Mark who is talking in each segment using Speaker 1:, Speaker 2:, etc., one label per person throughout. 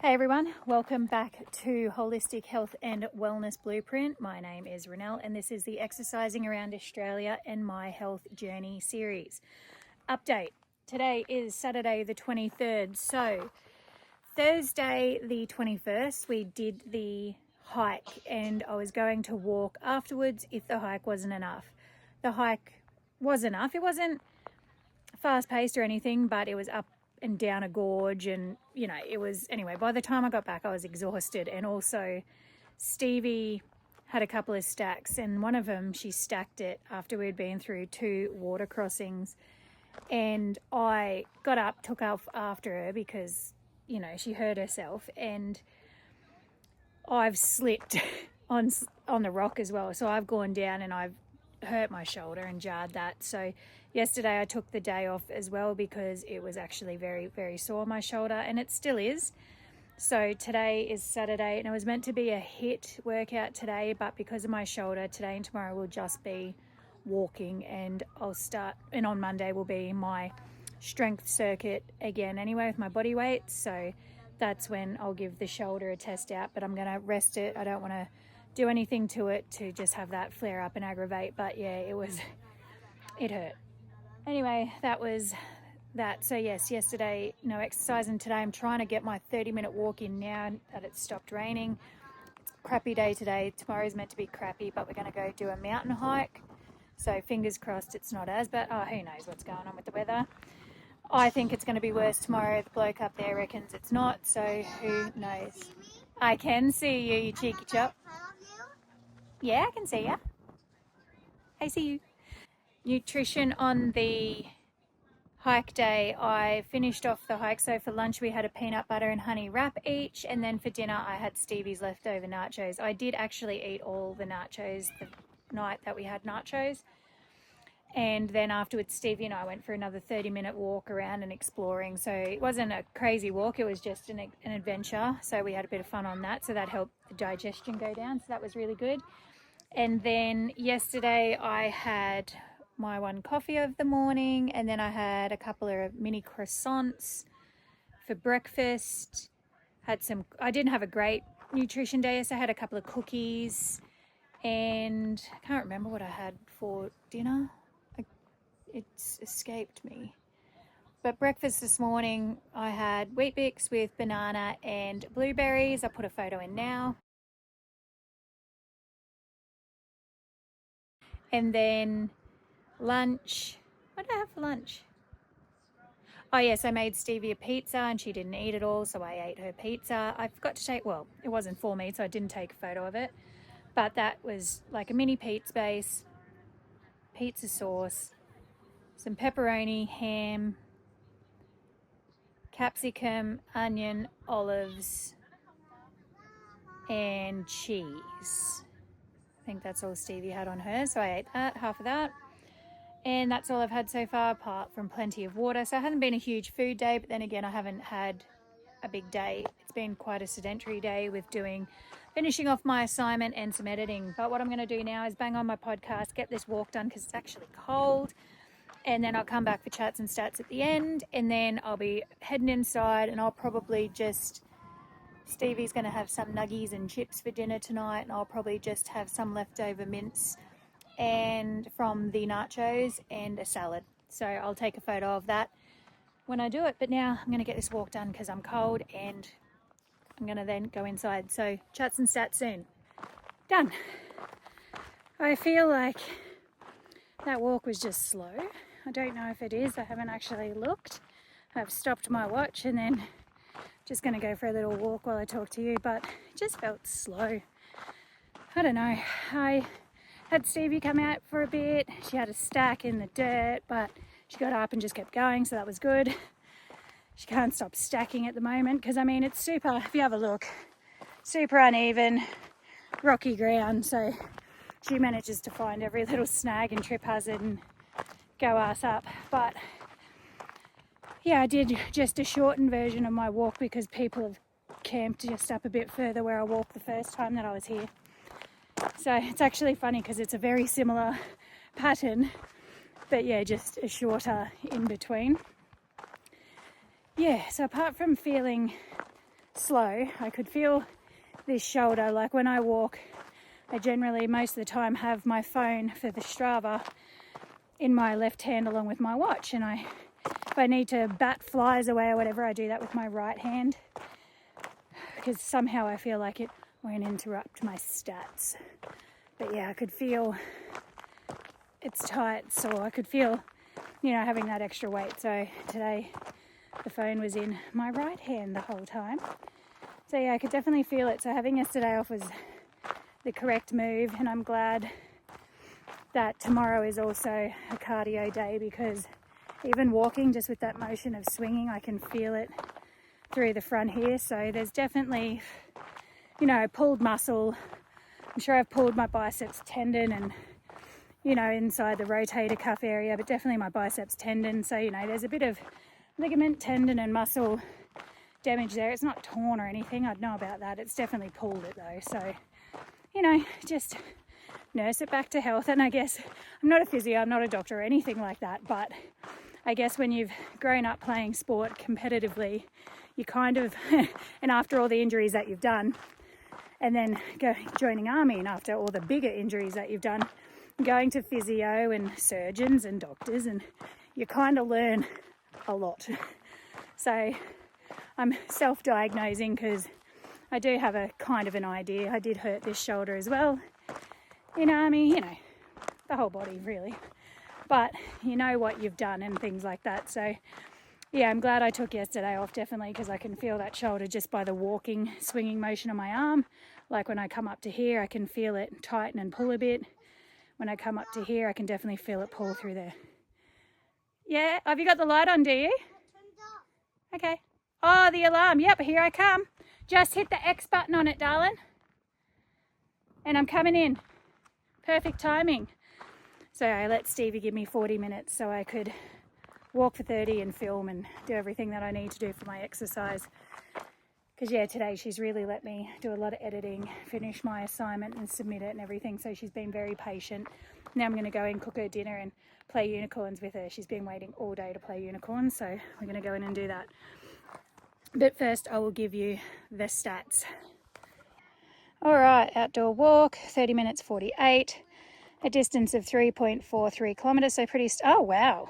Speaker 1: Hey everyone, welcome back to Holistic Health and Wellness Blueprint. My name is Renelle and this is the Exercising Around Australia and My Health Journey series. Update, today is Saturday the 23rd, so Thursday the 21st we did the hike and I was going to walk afterwards if the hike wasn't enough. The hike was enough, it wasn't fast paced or anything, but it was up and down a gorge, and it was, anyway, by the time I got back I was exhausted. And also Stevie had a couple of stacks, and one of them she stacked it after we'd been through 2 water crossings, and I got up, took off after her because she hurt herself, and I've slipped on the rock as well, so I've gone down and I've hurt my shoulder and jarred that. So yesterday I took the day off as well because it was actually very, very sore, my shoulder, and it still is. So today is Saturday and it was meant to be a HIIT workout today, but because of my shoulder, today and tomorrow will just be walking, and and on Monday will be my strength circuit again anyway with my body weight. So that's when I'll give the shoulder a test out, but I'm going to rest it. I don't want to do anything to it to just have that flare up and aggravate, but yeah, it hurt. Anyway, that was that. So yes, yesterday no exercise, and today I'm trying to get my 30-minute walk in now that it's stopped raining. It's a crappy day today. Tomorrow's meant to be crappy, but we're going to go do a mountain hike, so fingers crossed it's not as bad. Who knows what's going on with the weather. I think it's going to be worse tomorrow. The bloke up there reckons it's not, so who knows. I can see you, you cheeky chop. Yeah, I can see you. I see you. Nutrition on the hike day. I finished off the hike. So for lunch we had a peanut butter and honey wrap each, and then for dinner I had Stevie's leftover nachos. I did actually eat all the nachos the night that we had nachos. And then afterwards Stevie and I went for another 30-minute walk around and exploring. So it wasn't a crazy walk, it was just an adventure. So we had a bit of fun on that. So that helped the digestion go down. So that was really good. And then yesterday I had my 1 coffee of the morning, and then I had a couple of mini croissants for breakfast. I didn't have a great nutrition day, so I had a couple of cookies, and I can't remember what I had for dinner. It's escaped me. But breakfast this morning I had Wheat Bix with banana and blueberries. I put a photo in now. And then lunch, what did I have for lunch? Oh yes, I made Stevie a pizza and she didn't eat it all, so I ate her pizza. I forgot to take, well, it wasn't for me, so I didn't take a photo of it, but that was like a mini pizza base, pizza sauce, some pepperoni, ham, capsicum, onion, olives, and cheese. I think that's all Stevie had on her, so I ate that, half of that. And that's all I've had so far, apart from plenty of water. So it hasn't been a huge food day, but then again, I haven't had a big day. It's been quite a sedentary day with finishing off my assignment and some editing. But what I'm going to do now is bang on my podcast, get this walk done because it's actually cold. And then I'll come back for chats and stats at the end. And then I'll be heading inside, and I'll probably Stevie's going to have some nuggies and chips for dinner tonight. And I'll probably just have some leftover mince and from the nachos and a salad. So I'll take a photo of that when I do it. But now I'm going to get this walk done because I'm cold, and I'm going to then go inside. So chats and stats soon. Done. I feel like that walk was just slow. I don't know if it is. I haven't actually looked. I've stopped my watch and then just going to go for a little walk while I talk to you, but it just felt slow. I don't know. I had Stevie come out for a bit. She had a stack in the dirt, but she got up and just kept going, so that was good. She can't stop stacking at the moment because, I mean, it's super, if you have a look, super uneven, rocky ground, so she manages to find every little snag and trip hazard and go ass up. But yeah, I did just a shortened version of my walk because people have camped just up a bit further where I walked the first time that I was here. So it's actually funny because it's a very similar pattern, but yeah, just a shorter in between. Yeah, so apart from feeling slow. I could feel this shoulder, like when I walk, I generally most of the time have my phone for the Strava in my left hand along with my watch, and if I need to bat flies away or whatever, I do that with my right hand, because somehow I feel like it won't interrupt my stats. But yeah, I could feel it's tight, so I could feel, having that extra weight. So today the phone was in my right hand the whole time. So yeah, I could definitely feel it. So having yesterday off was the correct move, and I'm glad that tomorrow is also a cardio day, because even walking, just with that motion of swinging, I can feel it through the front here. So there's definitely, pulled muscle. I'm sure I've pulled my biceps tendon and, inside the rotator cuff area, but definitely my biceps tendon. So, there's a bit of ligament, tendon and muscle damage there. It's not torn or anything. I'd know about that. It's definitely pulled it though. So, just nurse it back to health. And I guess I'm not a physio, I'm not a doctor or anything like that, but I guess when you've grown up playing sport competitively, you kind of, and after all the injuries that you've done, and then joining army, and after all the bigger injuries that you've done, going to physio and surgeons and doctors, and you kind of learn a lot. So I'm self-diagnosing because I do have a kind of an idea. I did hurt this shoulder as well in army, the whole body really, but you know what you've done and things like that. So yeah, I'm glad I took yesterday off, definitely, because I can feel that shoulder just by the walking, swinging motion of my arm. Like when I come up to here, I can feel it tighten and pull a bit. When I come up to here, I can definitely feel it pull through there. Yeah, have you got the light on, do you? Okay. Oh, the alarm. Yep, here I come. Just hit the X button on it, darling. And I'm coming in. Perfect timing. So I let Stevie give me 40 minutes so I could walk for 30 and film and do everything that I need to do for my exercise. Because yeah, today she's really let me do a lot of editing, finish my assignment and submit it and everything. So she's been very patient. Now I'm going to go and cook her dinner and play unicorns with her. She's been waiting all day to play unicorns, so we're going to go in and do that. But first I will give you the stats. All right, outdoor walk, 30 minutes 48, a distance of 3.43 kilometres, so pretty, oh wow,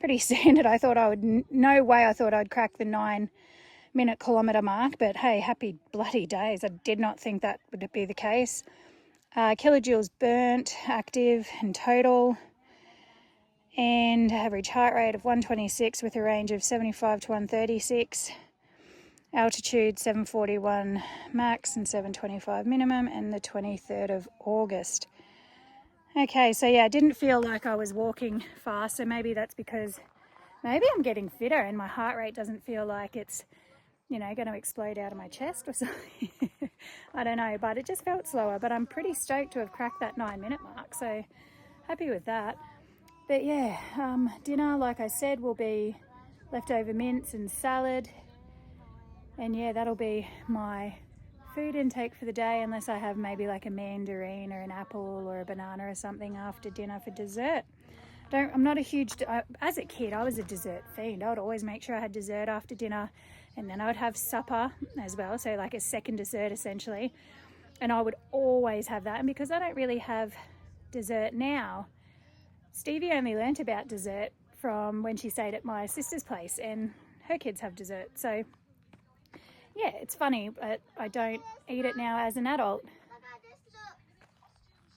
Speaker 1: pretty standard. I thought I would, no way I thought I'd crack the 9-minute kilometre mark, but hey, happy bloody days. I did not think that would be the case. Kilojoules burnt, active and total, and average heart rate of 126 with a range of 75 to 136. Altitude 741 max and 725 minimum, and the 23rd of August. Okay, so yeah, I didn't feel like I was walking fast, so maybe that's because maybe I'm getting fitter and my heart rate doesn't feel like it's, going to explode out of my chest or something. I don't know, but it just felt slower. But I'm pretty stoked to have cracked that 9-minute mark, so happy with that. But yeah, dinner, like I said, will be leftover mince and salad. And yeah, that'll be my food intake for the day, unless I have maybe like a mandarin or an apple or a banana or something after dinner for dessert. I'm not a huge, as a kid, I was a dessert fiend. I would always make sure I had dessert after dinner, and then I would have supper as well, so like a second dessert essentially. And I would always have that. And because I don't really have dessert now, Stevie only learnt about dessert from when she stayed at my sister's place, and her kids have dessert. So yeah, it's funny, but I don't eat it now as an adult.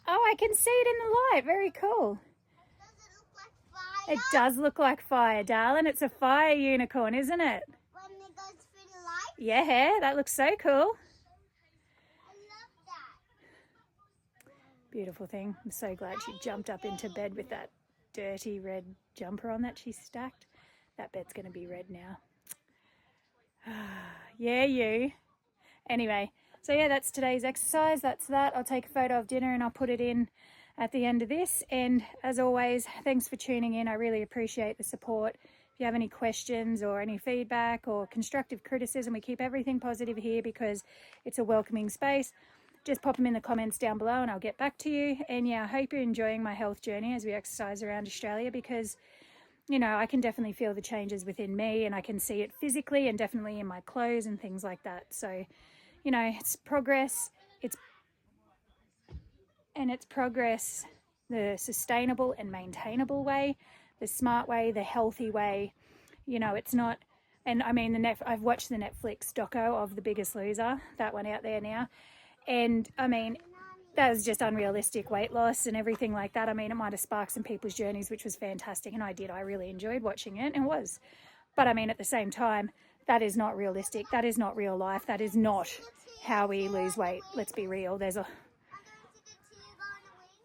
Speaker 1: Oh, I can see it in the light. Very cool. It does look like fire, darling. It's a fire unicorn, isn't it?
Speaker 2: When it goes through the light?
Speaker 1: Yeah, that looks so cool.
Speaker 2: I love that.
Speaker 1: Beautiful thing. I'm so glad she jumped up into bed with that dirty red jumper on that she stacked. That bed's going to be red now. Yeah, you. Anyway, so yeah, that's today's exercise. That's that. I'll take a photo of dinner and I'll put it in at the end of this. And as always, thanks for tuning in. I really appreciate the support. If you have any questions or any feedback or constructive criticism, we keep everything positive here because it's a welcoming space. Just pop them in the comments down below and I'll get back to you. And yeah, I hope you're enjoying my health journey as we exercise around Australia, because you know, I can definitely feel the changes within me, and I can see it physically and definitely in my clothes and things like that. So, you know, it's progress. It's progress the sustainable and maintainable way, the smart way, the healthy way. You know, it's not. And I mean, I've watched the Netflix doco of The Biggest Loser, that one out there now, and I mean, that was just unrealistic weight loss and everything like that. I mean, it might have sparked some people's journeys, which was fantastic, and I really enjoyed watching it, and it was. But I mean, at the same time, that is not realistic. That is not real life. That is not how we lose weight. Let's be real.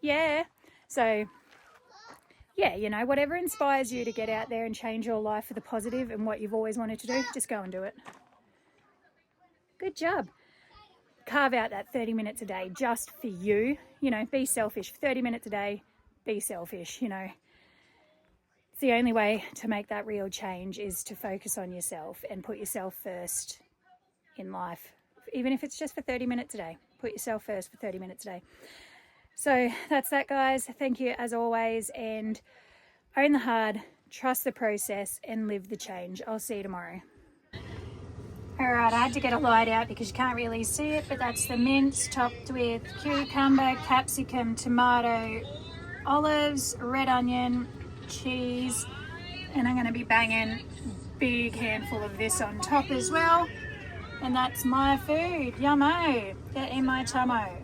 Speaker 1: Yeah. So, yeah, you know, whatever inspires you to get out there and change your life for the positive and what you've always wanted to do, just go and do it. Good job. Carve out that 30 minutes a day just for you. You know, be selfish. 30 minutes a day, be selfish, you know. It's the only way to make that real change is to focus on yourself and put yourself first in life. Even if it's just for 30 minutes a day, put yourself first for 30 minutes a day. So that's that, guys. Thank you as always, and own the hard, trust the process, and live the change. I'll see you tomorrow. Alright, I had to get a light out because you can't really see it, but that's the mince topped with cucumber, capsicum, tomato, olives, red onion, cheese, and I'm going to be banging a big handful of this on top as well. And that's my food. Yummo. Get in my tummo.